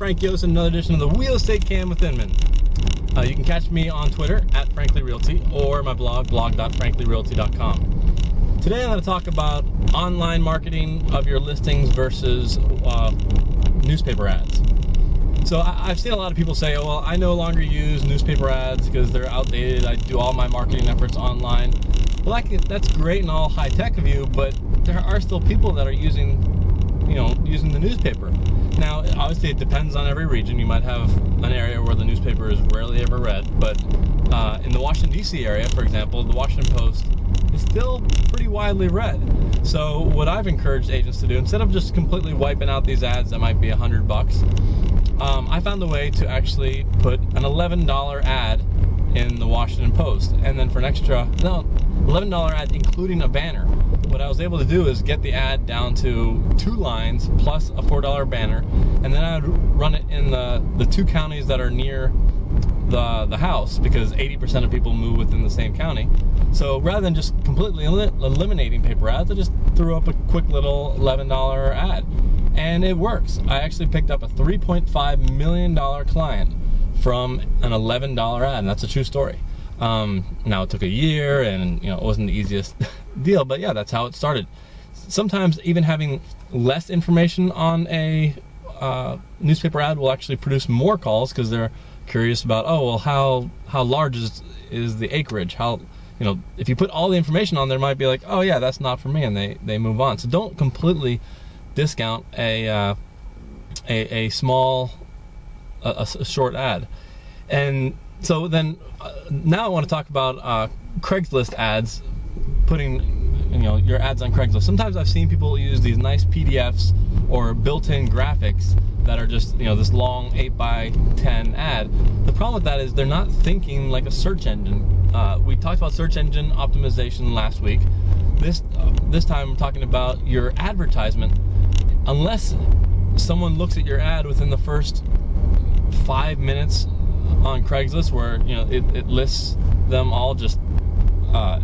Frank Yost, another edition of the Real Estate Cam with Inman. You can catch me on Twitter at FranklyRealty or my blog, blog.franklyrealty.com. Today I'm going to talk about online marketing of your listings versus newspaper ads. So I've seen a lot of people say, oh, well, I no longer use newspaper ads because they're outdated. I do all my marketing efforts online. Well, that's great and all high tech of you, but there are still people that are using the newspaper. Now, obviously, it depends on every region. You might have an area where the newspaper is rarely ever read, but in the Washington, D.C. area, for example, the Washington Post is still pretty widely read. So what I've encouraged agents to do, instead of just completely wiping out these ads that might be $100, I found a way to actually put an $11 ad in the Washington Post, and then for an extra, $11 ad including a banner. What I was able to do is get the ad down to 2 lines plus a $4 banner, and then I would run it in the 2 counties that are near the house, because 80% of people move within the same county. So rather than just completely eliminating paper ads, I just threw up a quick little $11 ad, and it works. I actually picked up a $3.5 million client from an $11 ad, and that's a true story. Now it took a year, and it wasn't the easiest deal, but yeah, that's how it started. Sometimes even having less information on a newspaper ad will actually produce more calls, because they're curious about, oh, well, how large is the acreage? How, if you put all the information on there, might be like, oh yeah, that's not for me, and they move on. So don't completely discount a short ad. And so then now I want to talk about Craigslist ads, putting your ads on Craigslist. Sometimes I've seen people use these nice PDFs or built-in graphics that are just this long 8x10 ad. The problem with that is they're not thinking like a search engine. We talked about search engine optimization last week. This time I'm talking about your advertisement. Unless someone looks at your ad within the first 5 minutes on Craigslist, where it lists them all just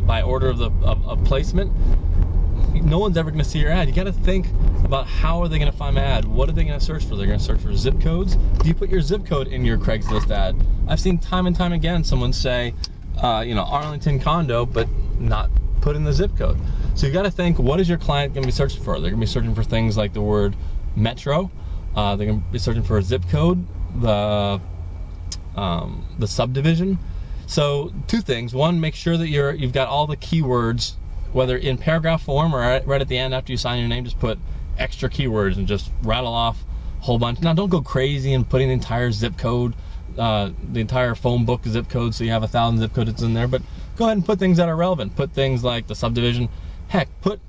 by order of placement, no one's ever going to see your ad. You got to think about, how are they going to find my ad? What are they going to search for? They're going to search for zip codes. Do you put your zip code in your Craigslist ad? I've seen time and time again someone say Arlington condo, but not put in the zip code. So you got to think, what is your client going to be searching for? They're going to be searching for things like the word metro. They're going to be searching for a zip code, the subdivision. So 2 things. One, make sure that you've got all the keywords, whether in paragraph form or right at the end after you sign your name. Just put extra keywords and just rattle off a whole bunch. Now, don't go crazy and putting the entire zip code, the entire phone book zip code, so you have 1,000 zip codes in there. But go ahead and put things that are relevant. Put things like the subdivision. Heck, put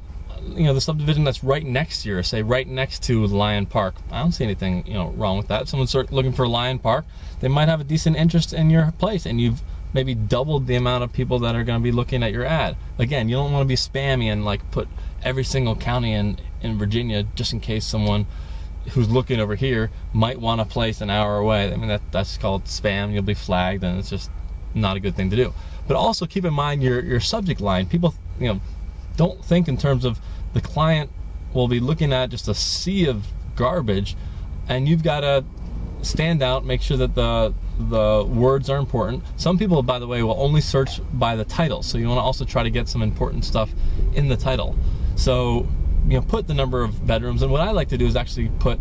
the subdivision that's right next to you, or say right next to Lion Park. I don't see anything wrong with that. If someone's looking for Lion Park, they might have a decent interest in your place, and you've maybe doubled the amount of people that are going to be looking at your ad. Again, you don't want to be spammy and put every single county in Virginia, just in case someone who's looking over here might want a place an hour away. I mean, that's called spam. You'll be flagged, and it's just not a good thing to do. But also keep in mind your subject line. People don't think in terms of the client will be looking at just a sea of garbage, and you've got to stand out, make sure that the words are important. Some people, by the way, will only search by the title, so you want to also try to get some important stuff in the title. So put the number of bedrooms, and what I like to do is actually put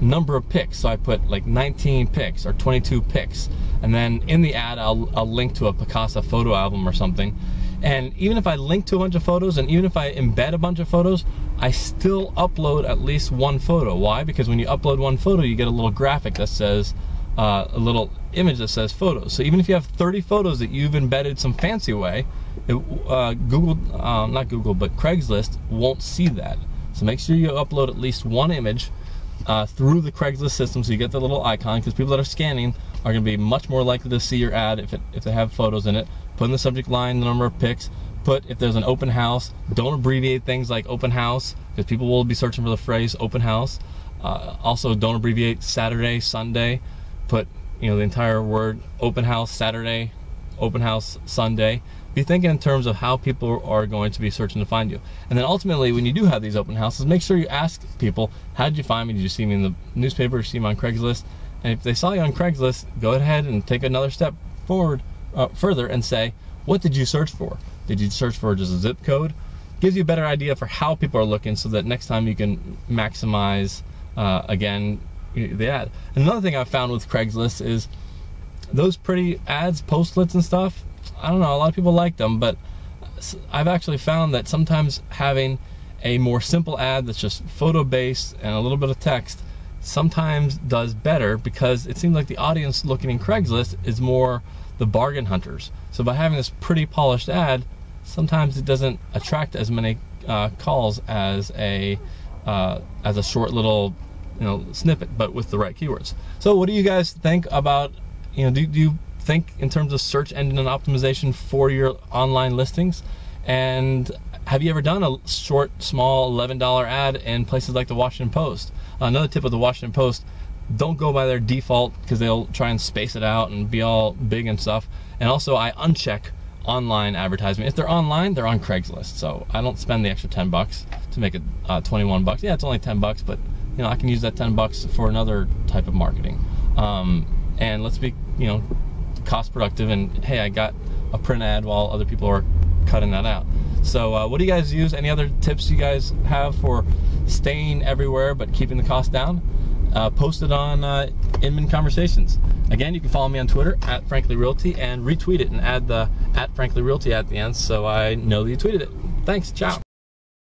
number of pics. So I put like 19 pics or 22 pics, and then in the ad I'll link to a Picasa photo album or something. And even if I link to a bunch of photos, and even if I embed a bunch of photos, I still upload at least 1 photo. Why? Because when you upload 1 photo, you get a little graphic that says, a little image that says photos. So even if you have 30 photos that you've embedded some fancy way, Craigslist won't see that. So make sure you upload at least 1 image through the Craigslist system, so you get the little icon, because people that are scanning are going to be much more likely to see your ad if they have photos in it. Put in the subject line the number of pics. Put, if there's an open house, don't abbreviate things like open house, because people will be searching for the phrase open house. Also, don't abbreviate Saturday, Sunday. Put the entire word open house Saturday, open house Sunday. be thinking in terms of how people are going to be searching to find you. And then ultimately, when you do have these open houses, make sure you ask people, how did you find me? Did you see me in the newspaper, see me on Craigslist? And if they saw you on Craigslist, go ahead and take another step forward, further, and say, what did you search for? Did you search for just a zip code? Gives you a better idea for how people are looking, so that next time you can maximize, again, the ad. And another thing I've found with Craigslist is those pretty ads, postlets and stuff, I don't know, a lot of people like them, but I've actually found that sometimes having a more simple ad that's just photo based and a little bit of text sometimes does better, because it seems like the audience looking in Craigslist is more the bargain hunters. So by having this pretty polished ad, sometimes it doesn't attract as many calls as a short little, snippet, but with the right keywords. So what do you guys think about, do you think in terms of search engine and optimization for your online listings? And have you ever done a short, small $11 ad in places like the Washington Post? Another tip with the Washington Post, don't go by their default, because they'll try and space it out and be all big and stuff. And also, I uncheck online advertisement. If they're online, they're on Craigslist, so I don't spend the extra 10 bucks to make it 21 bucks. Yeah, it's only 10 bucks, but I can use that 10 bucks for another type of marketing. And let's be, cost productive, and hey, I got a print ad while other people are cutting that out. So what do you guys use? Any other tips you guys have for staying everywhere but keeping the cost down? Post it on Inman Conversations. Again, you can follow me on Twitter @FranklyRealty and retweet it and add the @FranklyRealty at the end, so I know that you tweeted it. Thanks, ciao.